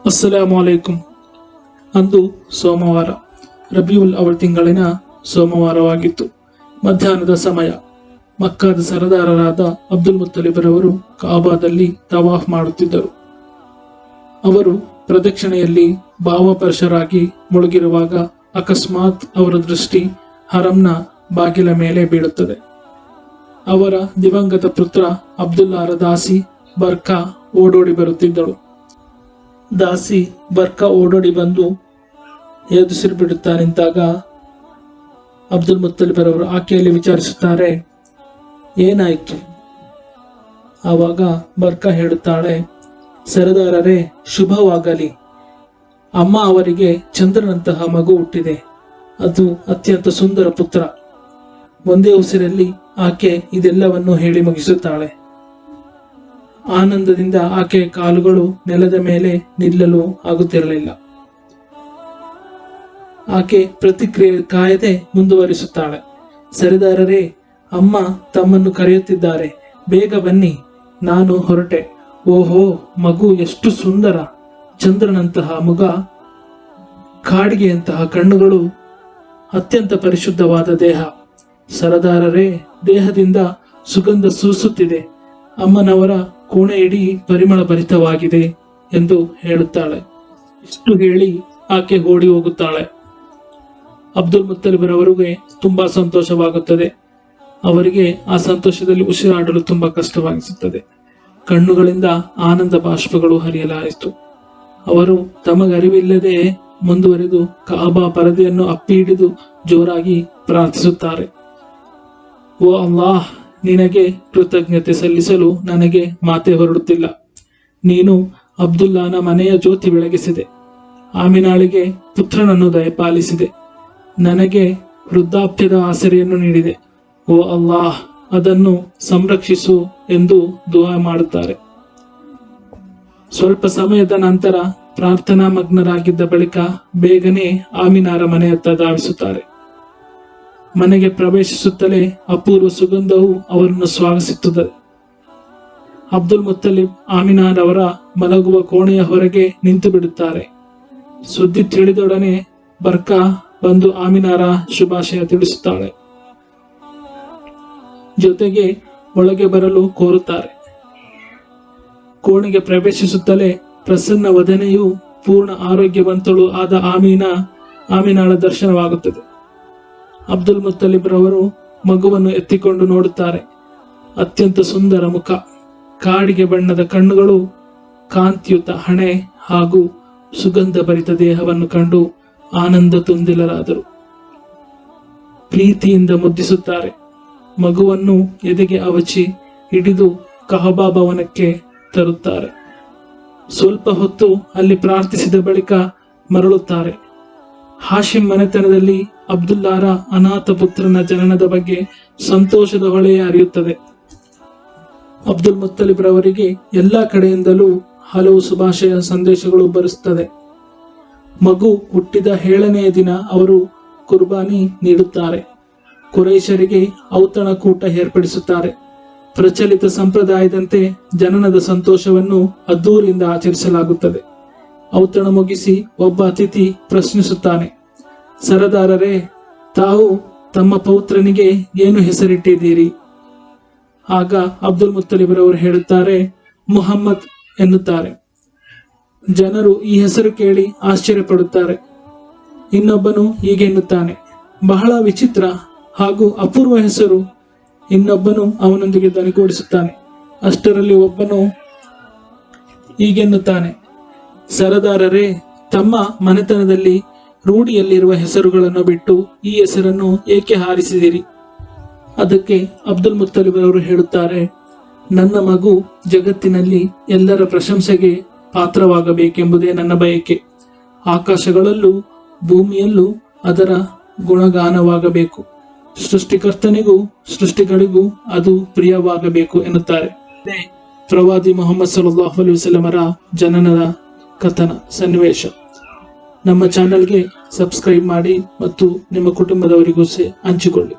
ಅಸ್ಸಲಾಮು ಅಲೈಕುಂ. ಅಂದು ಸೋಮವಾರ, ರಬಿಯುಲ್ ಅವಲ್ ತಿಂಗಳಿನ ಸೋಮವಾರವಾಗಿತ್ತು. ಮಧ್ಯಾಹ್ನದ ಸಮಯ. ಮಕ್ಕಾದ ಸರದಾರರಾದ ಅಬ್ದುಲ್ ಮುತ್ತಲಿಬರವರು ಕಾಬಾದಲ್ಲಿ ತವಾಫ್ ಮಾಡುತ್ತಿದ್ದರು. ಅವರು ಪ್ರದಕ್ಷಿಣೆಯಲ್ಲಿ ಭಾವಪರಶರಾಗಿ ಮುಳುಗಿರುವಾಗ ಅಕಸ್ಮಾತ್ ಅವರ ದೃಷ್ಟಿ ಹರಂನ ಬಾಗಿಲ ಮೇಲೆ ಬೀಳುತ್ತದೆ. ಅವರ ದಿವಂಗತ ಪುತ್ರ ಅಬ್ದುಲ್ಲಾರ ದಾಸಿ ಬರ್ಕಾ ಓಡೋಡಿ ಬರುತ್ತಿದ್ದಳು. ದಾಸಿ ಬರ್ಕಾ ಓಡೋಡಿ ಬಂದು ಎದುಸಿರು ಬಿಡುತ್ತಾ ನಿಂತಾಗ ಅಬ್ದುಲ್ ಮುತ್ತಲಿಬರವರು ಆಕೆಯಲ್ಲಿ ವಿಚಾರಿಸುತ್ತಾರೆ, ಏನಾಯ್ತು? ಆವಾಗ ಬರ್ಕಾ ಹೇಳುತ್ತಾಳೆ, ಸರದಾರರೇ, ಶುಭವಾಗಲಿ. ಅಮ್ಮ ಅವರಿಗೆ ಚಂದ್ರನಂತಹ ಮಗು ಹುಟ್ಟಿದೆ. ಅದು ಅತ್ಯಂತ ಸುಂದರ ಪುತ್ರ. ಒಂದೇ ಉಸಿರಲ್ಲಿ ಆಕೆ ಇದೆಲ್ಲವನ್ನು ಹೇಳಿ ಮುಗಿಸುತ್ತಾಳೆ. ಆನಂದದಿಂದ ಆಕೆಯ ಕಾಲುಗಳು ನೆಲದ ಮೇಲೆ ನಿಲ್ಲಲು ಆಗುತ್ತಿರಲಿಲ್ಲ. ಆಕೆ ಪ್ರತಿಕ್ರಿಯೆ ಕಾಯದೆ ಮುಂದುವರಿಸುತ್ತಾಳೆ, ಸರದಾರರೇ, ಅಮ್ಮ ತಮ್ಮನ್ನು ಕರೆಯುತ್ತಿದ್ದಾರೆ, ಬೇಗ ಬನ್ನಿ. ನಾನು ಹೊರಟೆ. ಓಹೋ, ಮಗು ಎಷ್ಟು ಸುಂದರ! ಚಂದ್ರನಂತಹ ಮುಖ, ಕಾಡಿಗೆಯಂತಹ ಕಣ್ಣುಗಳು, ಅತ್ಯಂತ ಪರಿಶುದ್ಧವಾದ ದೇಹ. ಸರದಾರರೇ, ದೇಹದಿಂದ ಸುಗಂಧ ಸೂಸುತ್ತಿದೆ. ಅಮ್ಮನವರ ಕೋಣೆ ಇಡೀ ಪರಿಮಳ ಭರಿತವಾಗಿದೆ ಎಂದು ಹೇಳುತ್ತಾಳೆ. ಇಷ್ಟು ಹೇಳಿ ಆಕೆ ಓಡಿ ಹೋಗುತ್ತಾಳೆ. ಅಬ್ದುಲ್ ಮುತ್ತಲಿಬರವರಿಗೆ ತುಂಬಾ ಸಂತೋಷವಾಗುತ್ತದೆ. ಅವರಿಗೆ ಆ ಸಂತೋಷದಲ್ಲಿ ಉಸಿರಾಡಲು ತುಂಬಾ ಕಷ್ಟವಾಗಿಸುತ್ತದೆ. ಕಣ್ಣುಗಳಿಂದ ಆನಂದ ಬಾಷ್ಪಗಳು ಹರಿಯಲಾಯಿತು. ಅವರು ತಮಗರಿವಿಲ್ಲದೆ ಮುಂದುವರೆದು ಕಾಬಾ ಪರದೆಯನ್ನು ಅಪ್ಪಿ ಹಿಡಿದು ಜೋರಾಗಿ ಪ್ರಾರ್ಥಿಸುತ್ತಾರೆ. ಓ ಅಲ್ಲಾಹ್, ನಿನಗೆ ಕೃತಜ್ಞತೆ ಸಲ್ಲಿಸಲು ನನಗೆ ಮಾತೆ ಹೊರಡುತ್ತಿಲ್ಲ. ನೀನು ಅಬ್ದುಲ್ಲಾನ ಮನೆಯ ಜ್ಯೋತಿ ಬೆಳಗಿಸಿದೆ. ಆಮಿನಾಳಿಗೆ ಪುತ್ರನನ್ನು ದಯಪಾಲಿಸಿದೆ. ನನಗೆ ವೃದ್ಧಾಪ್ಯದ ಆಸರೆಯನ್ನು ನೀಡಿದೆ. ಓ ಅಲ್ಲಾಹ್, ಅದನ್ನು ಸಂರಕ್ಷಿಸು ಎಂದು ದುಆ ಮಾಡುತ್ತಾರೆ. ಸ್ವಲ್ಪ ಸಮಯದ ನಂತರ ಪ್ರಾರ್ಥನಾ ಮಗ್ನರಾಗಿದ್ದ ಬಳಿಕ ಬೇಗನೆ ಆಮಿನಾರ ಮನೆಯತ್ತ ಧಾವಿಸುತ್ತಾರೆ. ಮನೆಗೆ ಪ್ರವೇಶಿಸುತ್ತಲೇ ಅಪೂರ್ವ ಸುಗಂಧವು ಅವರನ್ನು ಸ್ವಾಗತಿಸುತ್ತದೆ. ಅಬ್ದುಲ್ ಮುತ್ತಲಿಬ್ ಆಮಿನಾರ್ ಅವರ ಮಲಗುವ ಕೋಣೆಯ ಹೊರಗೆ ನಿಂತು ಬಿಡುತ್ತಾರೆ. ಸುದ್ದಿ ತಿಳಿದೊಡನೆ ಬರ್ಕಾ ಬಂದು ಆಮಿನಾರ ಶುಭಾಶಯ ತಿಳಿಸುತ್ತಾಳೆ. ಜೊತೆಗೆ ಒಳಗೆ ಬರಲು ಕೋರುತ್ತಾರೆ. ಕೋಣೆಗೆ ಪ್ರವೇಶಿಸುತ್ತಲೇ ಪ್ರಸನ್ನ ವದನೆಯು ಪೂರ್ಣ ಆರೋಗ್ಯವಂತಳು ಆದ ಆಮಿನಾಳ ದರ್ಶನವಾಗುತ್ತದೆ. ಅಬ್ದುಲ್ ಮುತ್ತಲಿಬ್ರವರು ಮಗುವನ್ನು ಎತ್ತಿಕೊಂಡು ನೋಡುತ್ತಾರೆ. ಅತ್ಯಂತ ಸುಂದರ ಮುಖ, ಕಾಡಿಗೆ ಬಣ್ಣದ ಕಣ್ಣುಗಳು, ಕಾಂತಿಯುತ ಹಣೆ ಹಾಗೂ ಸುಗಂಧ ಭರಿತ ದೇಹವನ್ನು ಕಂಡು ಆನಂದ ತುಂದಿಲರಾದರು. ಪ್ರೀತಿಯಿಂದ ಮುದ್ದಿಸುತ್ತಾರೆ. ಮಗುವನ್ನು ಎದೆಗೆ ಅವಚಿ ಹಿಡಿದು ಕಹಬಾ ಭವನಕ್ಕೆ ತರುತ್ತಾರೆ. ಸ್ವಲ್ಪ ಹೊತ್ತು ಅಲ್ಲಿ ಪ್ರಾರ್ಥಿಸಿದ ಬಳಿಕ ಮರಳುತ್ತಾರೆ. ಹಾಶಿಂ ಮನೆತನದಲ್ಲಿ ಅಬ್ದುಲ್ಲಾರ ಅನಾಥ ಪುತ್ರನ ಜನನದ ಬಗ್ಗೆ ಸಂತೋಷದ ಹೊಳೆಯೇ ಹರಿಯುತ್ತದೆ. ಅಬ್ದುಲ್ ಮುತ್ತಲಿಬ್ರವರಿಗೆ ಎಲ್ಲಾ ಕಡೆಯಿಂದಲೂ ಹಲವು ಶುಭಾಶಯ ಸಂದೇಶಗಳು ಬರುತ್ತದೆ. ಮಗು ಹುಟ್ಟಿದ 7ನೇ ದಿನ ಅವರು ಕುರ್ಬಾನಿ ನೀಡುತ್ತಾರೆ. ಕುರೈಶರಿಗೆ ಔತಣಕೂಟ ಏರ್ಪಡಿಸುತ್ತಾರೆ. ಪ್ರಚಲಿತ ಸಂಪ್ರದಾಯದಂತೆ ಜನನದ ಸಂತೋಷವನ್ನು ಅದ್ದೂರಿಯಿಂದ ಆಚರಿಸಲಾಗುತ್ತದೆ. ಔತಣ ಮುಗಿಸಿ ಒಬ್ಬ ಅತಿಥಿ ಪ್ರಶ್ನಿಸುತ್ತಾನೆ, ಸರದಾರರೇ, ತಾವು ತಮ್ಮ ಪೌತ್ರನಿಗೆ ಏನು ಹೆಸರಿಟ್ಟಿದ್ದೀರಿ? ಆಗ ಅಬ್ದುಲ್ ಮುತ್ತಲಿಬರವರು ಹೇಳುತ್ತಾರೆ, ಮುಹಮ್ಮದ್ ಎನ್ನುತ್ತಾರೆ. ಜನರು ಈ ಹೆಸರು ಕೇಳಿ ಆಶ್ಚರ್ಯಪಡುತ್ತಾರೆ. ಇನ್ನೊಬ್ಬನು ಹೀಗೆನ್ನುತ್ತಾನೆ, ಬಹಳ ವಿಚಿತ್ರ ಹಾಗೂ ಅಪೂರ್ವ ಹೆಸರು. ಇನ್ನೊಬ್ಬನು ಅವನೊಂದಿಗೆ ದನಿಗೂಡಿಸುತ್ತಾನೆ. ಅಷ್ಟರಲ್ಲಿ ಒಬ್ಬನು ಹೀಗೆನ್ನುತ್ತಾನೆ, ಸರದಾರರೇ, ತಮ್ಮ ಮನೆತನದಲ್ಲಿ ರೂಢಿಯಲ್ಲಿರುವ ಹೆಸರುಗಳನ್ನು ಬಿಟ್ಟು ಈ ಹೆಸರನ್ನು ಏಕೆ ಹಾರಿಸಿದಿರಿ? ಅದಕ್ಕೆ ಅಬ್ದುಲ್ ಮುತ್ತಲಿಬ್ ಹೇಳುತ್ತಾರೆ, ನನ್ನ ಮಗು ಜಗತ್ತಿನಲ್ಲಿ ಎಲ್ಲರ ಪ್ರಶಂಸೆಗೆ ಪಾತ್ರವಾಗಬೇಕೆಂಬುದೇ ನನ್ನ ಬಯಕೆ. ಆಕಾಶಗಳಲ್ಲೂ ಭೂಮಿಯಲ್ಲೂ ಅದರ ಗುಣಗಾನವಾಗಬೇಕು. ಸೃಷ್ಟಿಕರ್ತನಿಗೂ ಸೃಷ್ಟಿಗಳಿಗೂ ಅದು ಪ್ರಿಯವಾಗಬೇಕು ಎನ್ನುತ್ತಾರೆ. ಪ್ರವಾದಿ ಮುಹಮ್ಮದ್ ಸಲ್ಲಲ್ಲಾಹು ಅಲೈಹಿ ವಸಲ್ಲಮರ ಜನನದ ಕಥನ ಸನ್ನಿವೇಶ. ನಮ್ಮ ಚಾನೆಲ್ಗೆ ಸಬ್ಸ್ಕ್ರೈಬ್ ಮಾಡಿ ಮತ್ತು ನಿಮ್ಮ ಕುಟುಂಬದವರಿಗೂ ಹಂಚಿಕೊಳ್ಳಿ.